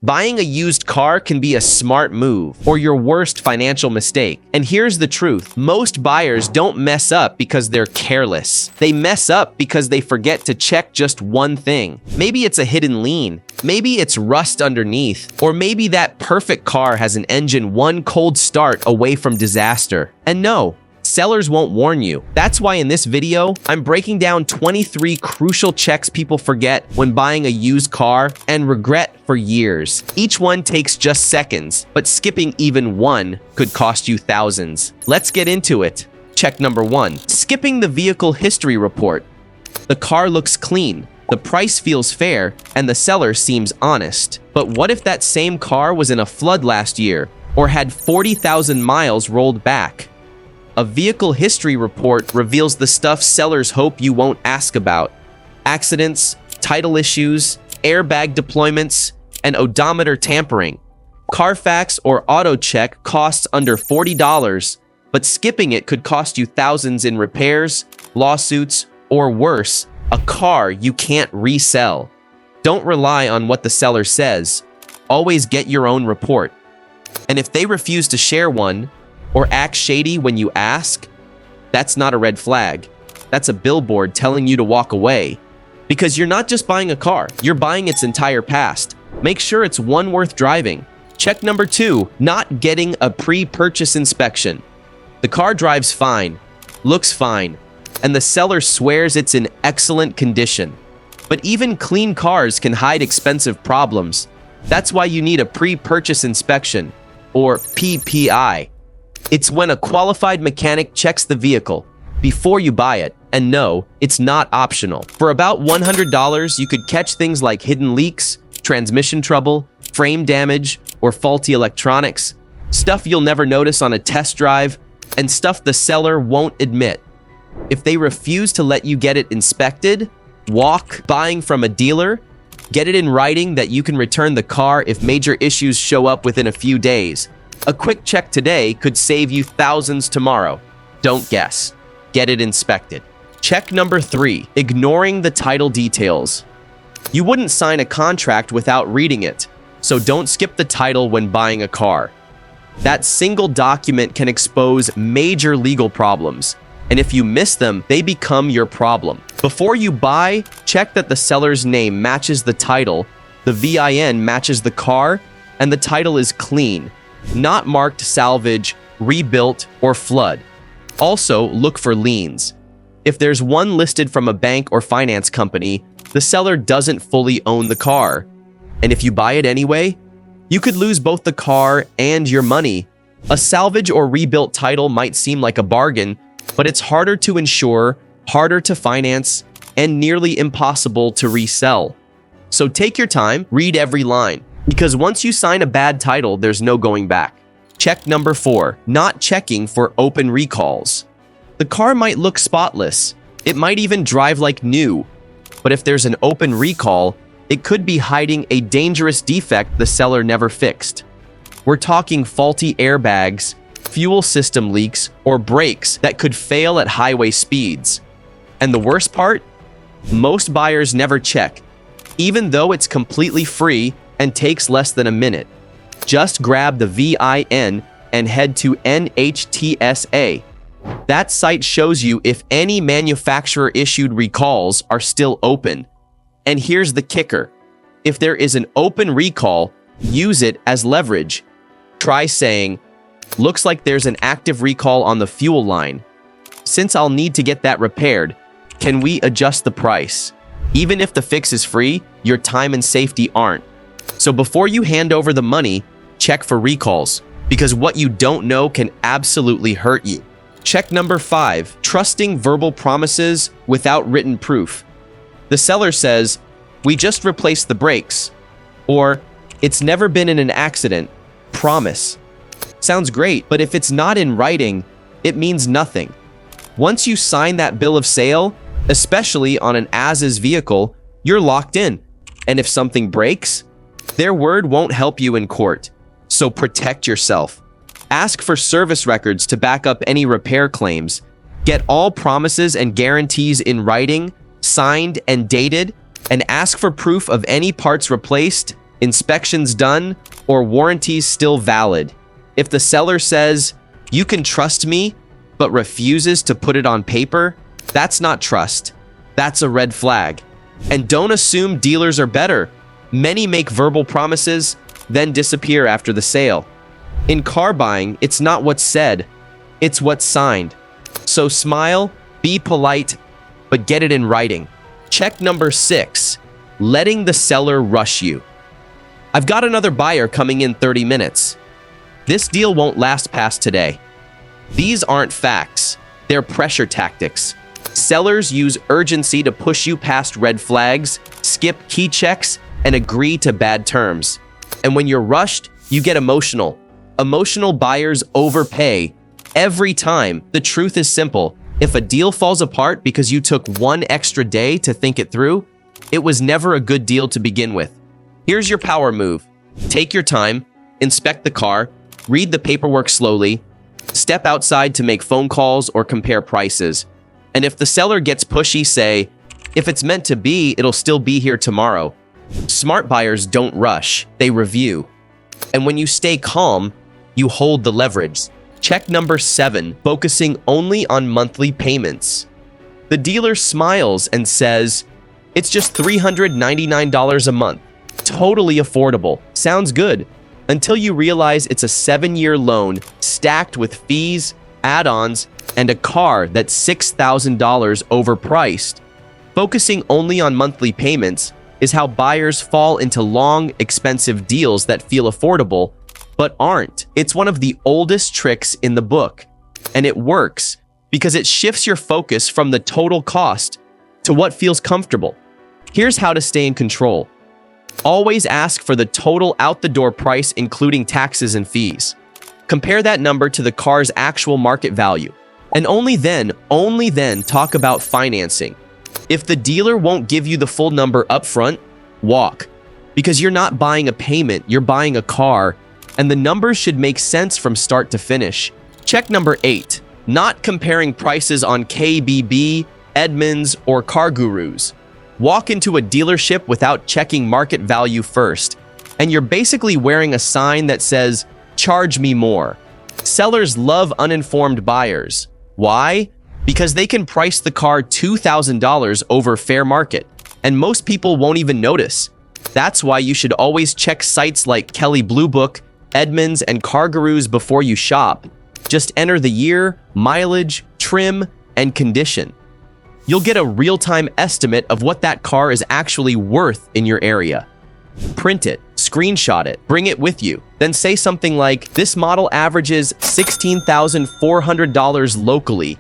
Buying a used car can be a smart move or your worst financial mistake. And here's the truth. Most buyers don't mess up because they're careless. They mess up because they forget to check just one thing. Maybe it's a hidden lien. Maybe it's rust underneath. Or maybe that perfect car has an engine one cold start away from disaster. And no, sellers won't warn you. That's why in this video, I'm breaking down 23 crucial checks people forget when buying a used car and regret for years. Each one takes just seconds, but skipping even one could cost you thousands. Let's get into it. Check number 1, skipping the vehicle history report. The car looks clean, the price feels fair, and the seller seems honest. But what if that same car was in a flood last year or had 40,000 miles rolled back? A vehicle history report reveals the stuff sellers hope you won't ask about. Accidents, title issues, airbag deployments, and odometer tampering. Carfax or AutoCheck costs under $40, but skipping it could cost you thousands in repairs, lawsuits, or worse, a car you can't resell. Don't rely on what the seller says. Always get your own report. And if they refuse to share one, or act shady when you ask, that's not a red flag. That's a billboard telling you to walk away. Because you're not just buying a car, you're buying its entire past. Make sure it's one worth driving. Check number 2, not getting a pre-purchase inspection. The car drives fine, looks fine, and the seller swears it's in excellent condition. But even clean cars can hide expensive problems. That's why you need a pre-purchase inspection, or PPI. It's when a qualified mechanic checks the vehicle before you buy it. And no, it's not optional. For about $100, you could catch things like hidden leaks, transmission trouble, frame damage, or faulty electronics, stuff you'll never notice on a test drive, and stuff the seller won't admit. If they refuse to let you get it inspected, walk buying from a dealer, get it in writing that you can return the car if major issues show up within a few days. A quick check today could save you thousands tomorrow. Don't guess. Get it inspected. Check number 3, ignoring the title details. You wouldn't sign a contract without reading it, so don't skip the title when buying a car. That single document can expose major legal problems, and if you miss them, they become your problem. Before you buy, check that the seller's name matches the title, the VIN matches the car, and the title is clean, not marked salvage, rebuilt, or flood. Also, look for liens. If there's one listed from a bank or finance company, the seller doesn't fully own the car. And if you buy it anyway, you could lose both the car and your money. A salvage or rebuilt title might seem like a bargain, but it's harder to insure, harder to finance, and nearly impossible to resell. So take your time, read every line. Because once you sign a bad title, there's no going back. Check number 4, not checking for open recalls. The car might look spotless. It might even drive like new. But if there's an open recall, it could be hiding a dangerous defect the seller never fixed. We're talking faulty airbags, fuel system leaks, or brakes that could fail at highway speeds. And the worst part? Most buyers never check, even though it's completely free and takes less than a minute. Just grab the VIN and head to NHTSA. That site shows you if any manufacturer-issued recalls are still open. And here's the kicker. If there is an open recall, use it as leverage. Try saying, "Looks like there's an active recall on the fuel line. Since I'll need to get that repaired, can we adjust the price?" Even if the fix is free, your time and safety aren't. So before you hand over the money, check for recalls, because what you don't know can absolutely hurt you. Check number 5, trusting verbal promises without written proof. The seller says, "We just replaced the brakes," or "It's never been in an accident, promise." Sounds great, but if it's not in writing, it means nothing. Once you sign that bill of sale, especially on an as-is vehicle, you're locked in. And if something breaks, their word won't help you in court. So protect yourself. Ask for service records to back up any repair claims. Get all promises and guarantees in writing, signed and dated, and ask for proof of any parts replaced inspections done, or warranties still valid. If the seller says, "You can trust me," but refuses to put it on paper, that's not trust. That's a red flag. And don't assume dealers are better. Many make verbal promises, then disappear after the sale. In car buying, it's not what's said, it's what's signed. So smile, be polite, but get it in writing. Check number 6, letting the seller rush you. I've got another buyer coming in 30 minutes. This deal won't last past today. These aren't facts, they're pressure tactics. Sellers use urgency to push you past red flags, skip key checks, and agree to bad terms. And when you're rushed, you get emotional. Emotional buyers overpay every time. The truth is simple. If a deal falls apart because you took one extra day to think it through, it was never a good deal to begin with. Here's your power move. Take your time, inspect the car, read the paperwork slowly, step outside to make phone calls or compare prices. And if the seller gets pushy, say, "If it's meant to be, it'll still be here tomorrow." Smart buyers don't rush, they review. And when you stay calm, you hold the leverage. Check number 7, focusing only on monthly payments. The dealer smiles and says, "It's just $399 a month. Totally affordable. Sounds good." Until you realize it's a 7-year loan stacked with fees, add-ons, and a car that's $6,000 overpriced. Focusing only on monthly payments is how buyers fall into long, expensive deals that feel affordable, but aren't. It's one of the oldest tricks in the book, and it works because it shifts your focus from the total cost to what feels comfortable. Here's how to stay in control. Always ask for the total out-the-door price, including taxes and fees. Compare that number to the car's actual market value. And only then talk about financing. If the dealer won't give you the full number up front, walk. Because you're not buying a payment, you're buying a car, and the numbers should make sense from start to finish. Check number 8, not comparing prices on KBB, Edmunds, or Car Gurus. Walk into a dealership without checking market value first, and you're basically wearing a sign that says, "Charge me more." Sellers love uninformed buyers. Why? Because they can price the car $2,000 over fair market, and most people won't even notice. That's why you should always check sites like Kelley Blue Book, Edmunds, and Car Gurus before you shop. Just enter the year, mileage, trim, and condition. You'll get a real-time estimate of what that car is actually worth in your area. Print it, screenshot it, bring it with you. Then say something like, "This model averages $16,400 locally.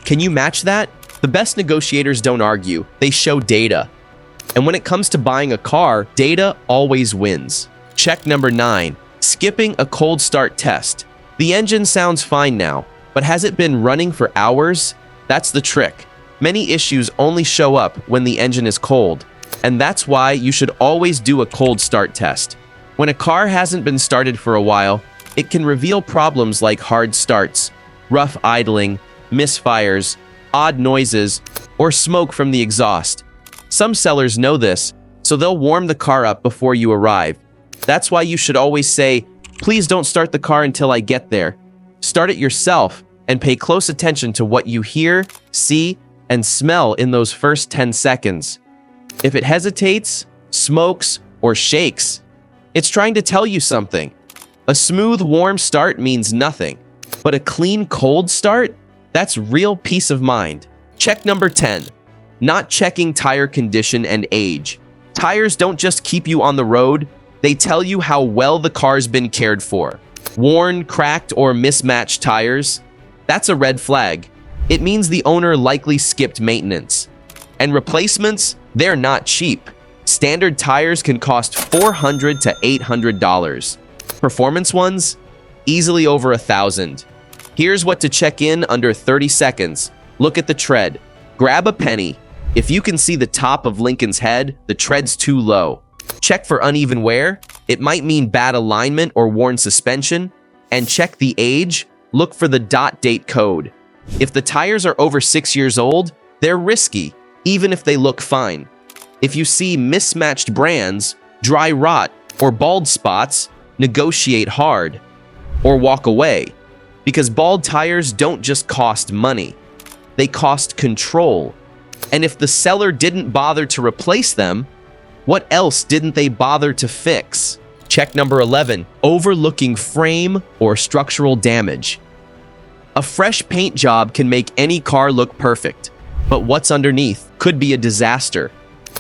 Can you match that?" The best negotiators don't argue, they show data. And when it comes to buying a car, data always wins. Check number 9, skipping a cold start test. The engine sounds fine now, but has it been running for hours? That's the trick. Many issues only show up when the engine is cold, and that's why you should always do a cold start test. When a car hasn't been started for a while, it can reveal problems like hard starts, rough idling, misfires, odd noises, or smoke from the exhaust. Some sellers know this, so they'll warm the car up before you arrive. That's why you should always say, "Please don't start the car until I get there." Start it yourself and pay close attention to what you hear, see, and smell in those first 10 seconds. If it hesitates, smokes, or shakes, it's trying to tell you something. A smooth, warm start means nothing, but a clean, cold start? That's real peace of mind. Check number 10, not checking tire condition and age. Tires don't just keep you on the road, they tell you how well the car's been cared for. Worn, cracked, or mismatched tires? That's a red flag. It means the owner likely skipped maintenance. And replacements? They're not cheap. Standard tires can cost $400 to $800. Performance ones? Easily over $1,000. Here's what to check in under 30 seconds. Look at the tread. Grab a penny. If you can see the top of Lincoln's head, the tread's too low. Check for uneven wear. It might mean bad alignment or worn suspension. And check the age. Look for the date code. If the tires are over 6 years old, they're risky, even if they look fine. If you see mismatched brands, dry rot, or bald spots, negotiate hard or walk away. Because bald tires don't just cost money, they cost control. And if the seller didn't bother to replace them, what else didn't they bother to fix? Check number 11, overlooking frame or structural damage. A fresh paint job can make any car look perfect, but what's underneath could be a disaster.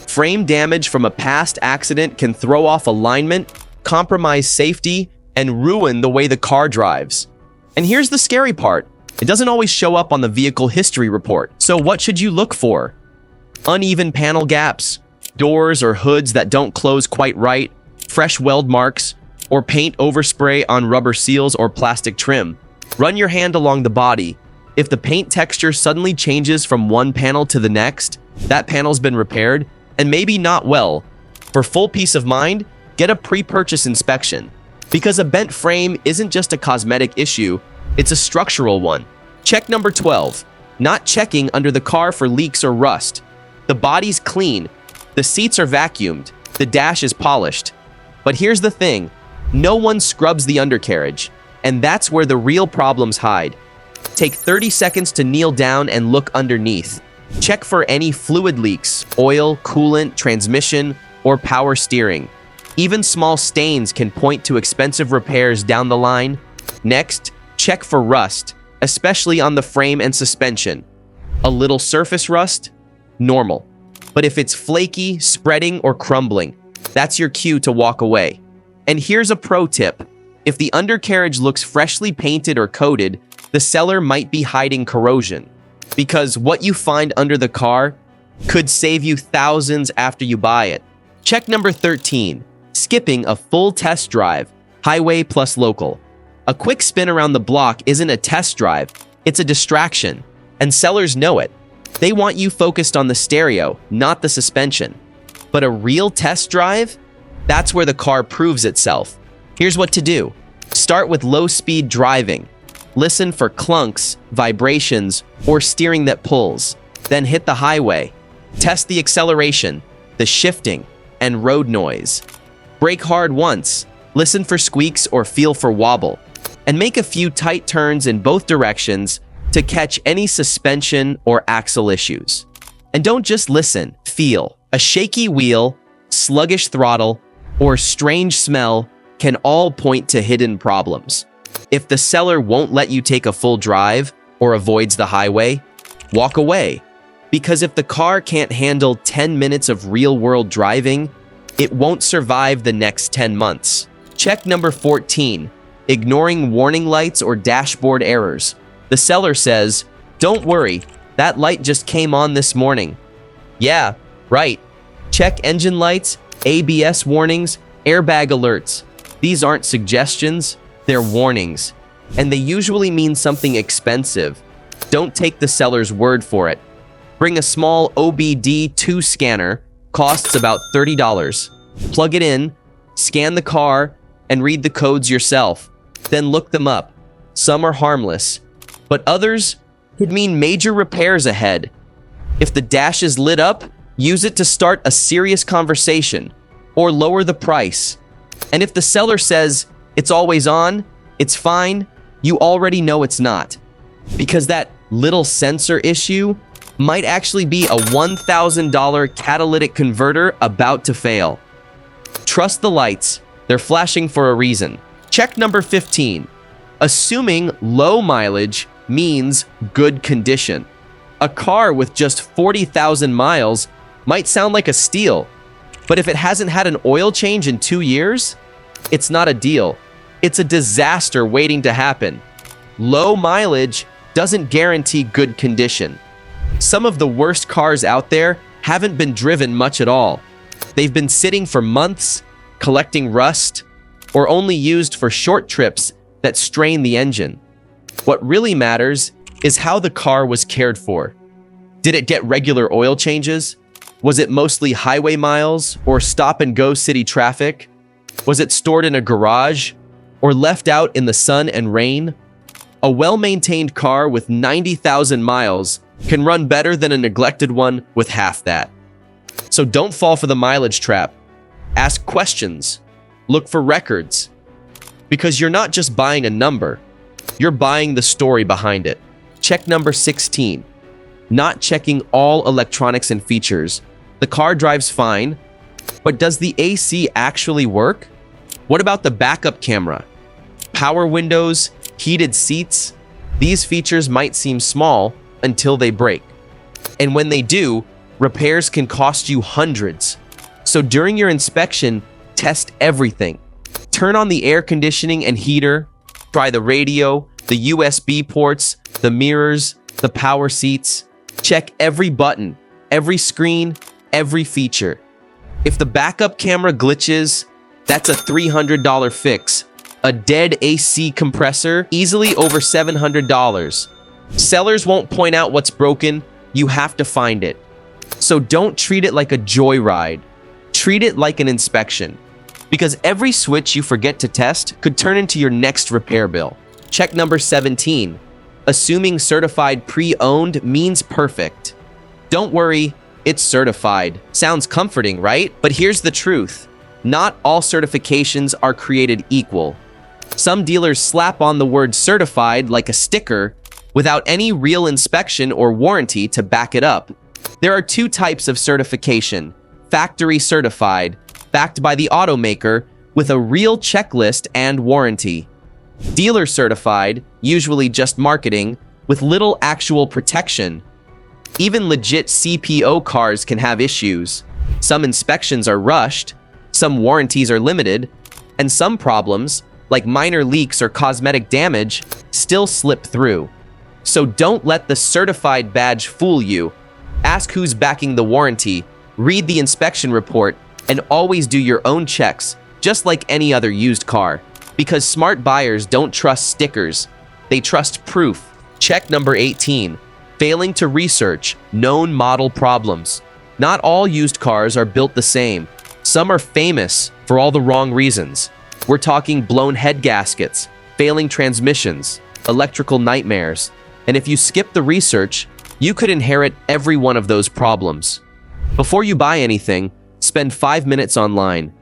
Frame damage from a past accident can throw off alignment, compromise safety, and ruin the way the car drives. And here's the scary part. It doesn't always show up on the vehicle history report. So what should you look for? Uneven panel gaps, doors or hoods that don't close quite right, fresh weld marks, or paint overspray on rubber seals or plastic trim. Run your hand along the body. If the paint texture suddenly changes from one panel to the next, that panel's been repaired, and maybe not well. For full peace of mind, get a pre-purchase inspection. Because a bent frame isn't just a cosmetic issue, it's a structural one. Check number 12, not checking under the car for leaks or rust. The body's clean, the seats are vacuumed, the dash is polished. But here's the thing, no one scrubs the undercarriage, and that's where the real problems hide. Take 30 seconds to kneel down and look underneath. Check for any fluid leaks, oil, coolant, transmission, or power steering. Even small stains can point to expensive repairs down the line. Next, check for rust, especially on the frame and suspension. A little surface rust? Normal. But if it's flaky, spreading, or crumbling, that's your cue to walk away. And here's a pro tip. If the undercarriage looks freshly painted or coated, the seller might be hiding corrosion. Because what you find under the car could save you thousands after you buy it. Check number 13, skipping a full test drive, highway plus local. A quick spin around the block isn't a test drive, it's a distraction, and sellers know it. They want you focused on the stereo, not the suspension. But a real test drive? That's where the car proves itself. Here's what to do. Start with low-speed driving. Listen for clunks, vibrations, or steering that pulls. Then hit the highway. Test the acceleration, the shifting, and road noise. Brake hard once. Listen for squeaks or feel for wobble. And make a few tight turns in both directions to catch any suspension or axle issues. And don't just listen, feel. A shaky wheel, sluggish throttle, or strange smell can all point to hidden problems. If the seller won't let you take a full drive or avoids the highway, walk away. Because if the car can't handle 10 minutes of real-world driving, it won't survive the next 10 months. Check number 14, ignoring warning lights or dashboard errors. The seller says, "Don't worry, that light just came on this morning." Yeah, right. Check engine lights, ABS warnings, airbag alerts. These aren't suggestions, they're warnings. And they usually mean something expensive. Don't take the seller's word for it. Bring a small OBD2 scanner, costs about $30. Plug it in, scan the car, and read the codes yourself. Then look them up. Some are harmless, but others could mean major repairs ahead. If the dash is lit up, use it to start a serious conversation or lower the price. And if the seller says it's always on, it's fine, you already know it's not. Because that little sensor issue might actually be a $1,000 catalytic converter about to fail. Trust the lights, they're flashing for a reason. Check number 15, assuming low mileage means good condition. A car with just 40,000 miles might sound like a steal, but if it hasn't had an oil change in 2 years, it's not a deal. It's a disaster waiting to happen. Low mileage doesn't guarantee good condition. Some of the worst cars out there haven't been driven much at all. They've been sitting for months, collecting rust, or only used for short trips that strain the engine. What really matters is how the car was cared for. Did it get regular oil changes? Was it mostly highway miles or stop-and-go city traffic? Was it stored in a garage or left out in the sun and rain? A well-maintained car with 90,000 miles can run better than a neglected one with half that. So don't fall for the mileage trap. Ask questions. Look for records. Because you're not just buying a number, you're buying the story behind it. Check number 16. Not checking all electronics and features. The car drives fine, but does the AC actually work? What about the backup camera? Power windows, heated seats? These features might seem small until they break. And when they do, repairs can cost you hundreds. So during your inspection, test everything. Turn on the air conditioning and heater, try the radio, the USB ports, the mirrors, the power seats. Check every button, every screen, every feature. If the backup camera glitches, that's a $300 fix. A dead AC compressor, easily over $700. Sellers won't point out what's broken, you have to find it. So don't treat it like a joyride. Treat it like an inspection. Because every switch you forget to test could turn into your next repair bill. Check number 17. Assuming certified pre-owned means perfect. Don't worry, it's certified. Sounds comforting, right? But here's the truth. Not all certifications are created equal. Some dealers slap on the word certified like a sticker without any real inspection or warranty to back it up. There are two types of certification. Factory certified, backed by the automaker with a real checklist and warranty. Dealer certified, usually just marketing, with little actual protection. Even legit CPO cars can have issues. Some inspections are rushed, some warranties are limited, and some problems, like minor leaks or cosmetic damage, still slip through. So don't let the certified badge fool you. Ask who's backing the warranty, read the inspection report, and always do your own checks, just like any other used car. Because smart buyers don't trust stickers, they trust proof. Check number 18. Failing to research known model problems. Not all used cars are built the same. Some are famous for all the wrong reasons. We're talking blown head gaskets, failing transmissions, electrical nightmares. And if you skip the research, you could inherit every one of those problems. Before you buy anything, spend 5 minutes online.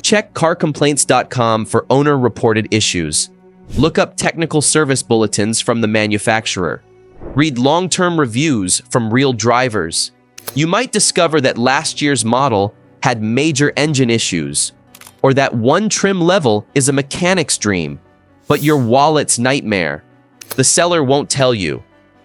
Check carcomplaints.com for owner-reported issues. Look up technical service bulletins from the manufacturer. Read long-term reviews from real drivers. You might discover that last year's model had major engine issues, or that one trim level is a mechanic's dream, but your wallet's nightmare. The seller won't tell you.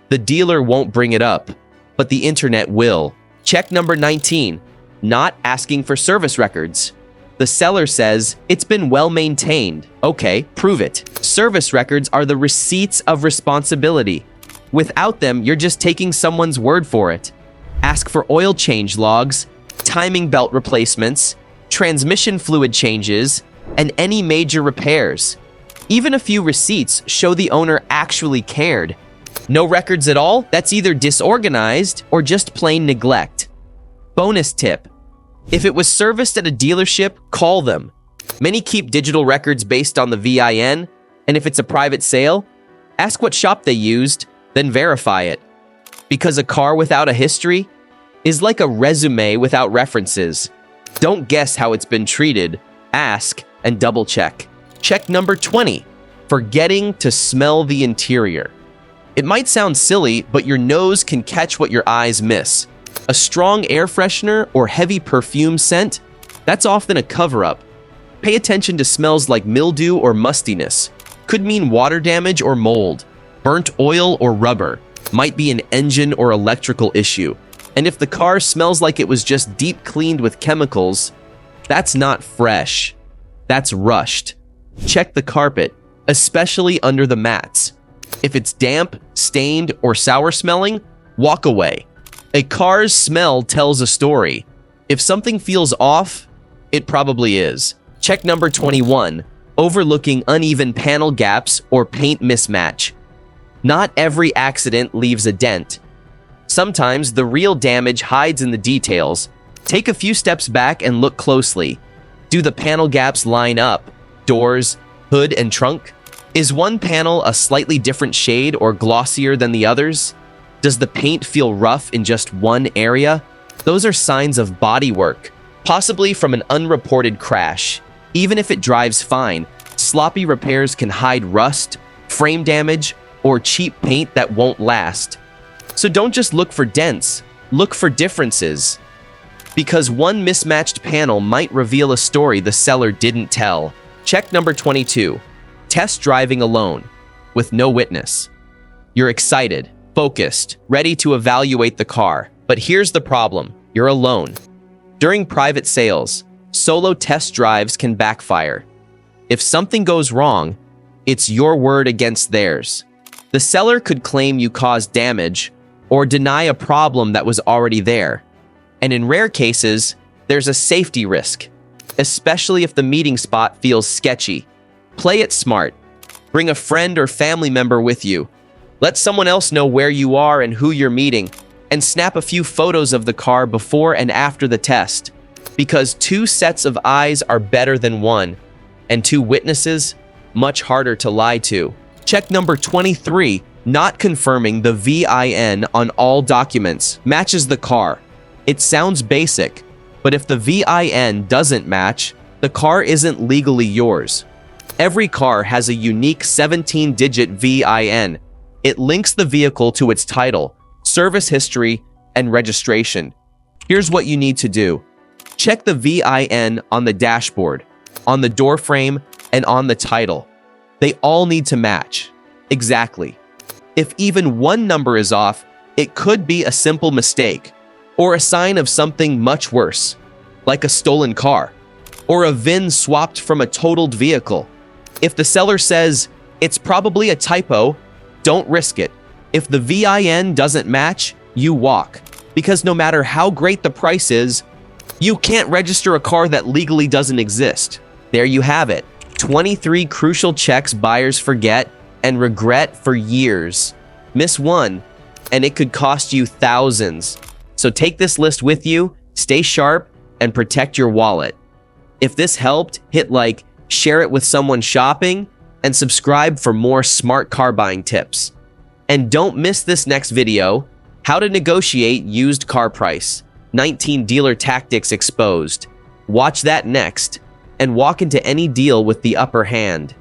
The dealer won't bring it up, but the internet will. Check number 19. Not asking for service records. The seller says, it's been well maintained. Okay, prove it. Service records are the receipts of responsibility. Without them, you're just taking someone's word for it. Ask for oil change logs, timing belt replacements, transmission fluid changes, and any major repairs. Even a few receipts show the owner actually cared. No records at all? That's either disorganized or just plain neglect. Bonus tip. If it was serviced at a dealership, call them. Many keep digital records based on the VIN, and if it's a private sale, ask what shop they used, then verify it. Because a car without a history is like a resume without references. Don't guess how it's been treated. Ask and double check. Check number 20. Forgetting to smell the interior. It might sound silly, but your nose can catch what your eyes miss. A strong air freshener or heavy perfume scent, that's often a cover-up. Pay attention to smells like mildew or mustiness. Could mean water damage or mold. Burnt oil or rubber. Might be an engine or electrical issue. And if the car smells like it was just deep cleaned with chemicals, that's not fresh. That's rushed. Check the carpet, especially under the mats. If it's damp, stained, or sour smelling, walk away. A car's smell tells a story. If something feels off, it probably is. Check number 21. Overlooking uneven panel gaps or paint mismatch. Not every accident leaves a dent. Sometimes the real damage hides in the details. Take a few steps back and look closely. Do the panel gaps line up? Doors, hood, and trunk? Is one panel a slightly different shade or glossier than the others? Does the paint feel rough in just one area? Those are signs of bodywork, possibly from an unreported crash. Even if it drives fine, sloppy repairs can hide rust, frame damage, or cheap paint that won't last. So don't just look for dents, look for differences. Because one mismatched panel might reveal a story the seller didn't tell. Check number 22. Test driving alone, with no witness. You're excited, focused, ready to evaluate the car. But here's the problem. You're alone. During private sales, solo test drives can backfire. If something goes wrong, it's your word against theirs. The seller could claim you caused damage or deny a problem that was already there. And in rare cases, there's a safety risk, especially if the meeting spot feels sketchy. Play it smart. Bring a friend or family member with you. Let someone else know where you are and who you're meeting, and snap a few photos of the car before and after the test. Because 2 sets of eyes are better than 1, and 2 witnesses, much harder to lie to. Check number 23. Not confirming the VIN on all documents matches the car. It sounds basic, but if the VIN doesn't match, the car isn't legally yours. Every car has a unique 17-digit VIN. It links the vehicle to its title, service history, and registration. Here's what you need to do. Check the VIN on the dashboard, on the door frame, and on the title. They all need to match. Exactly. If even one number is off, it could be a simple mistake, or a sign of something much worse, like a stolen car, or a VIN swapped from a totaled vehicle. If the seller says, it's probably a typo, don't risk it. If the VIN doesn't match, you walk. Because no matter how great the price is, you can't register a car that legally doesn't exist. There you have it. 23 crucial checks buyers forget and regret for years. Miss one, and it could cost you thousands. So take this list with you, stay sharp, and protect your wallet. If this helped, hit like, share it with someone shopping, and subscribe for more smart car buying tips. And don't miss this next video, how to negotiate used car price, 19 dealer tactics exposed. Watch that next, and walk into any deal with the upper hand.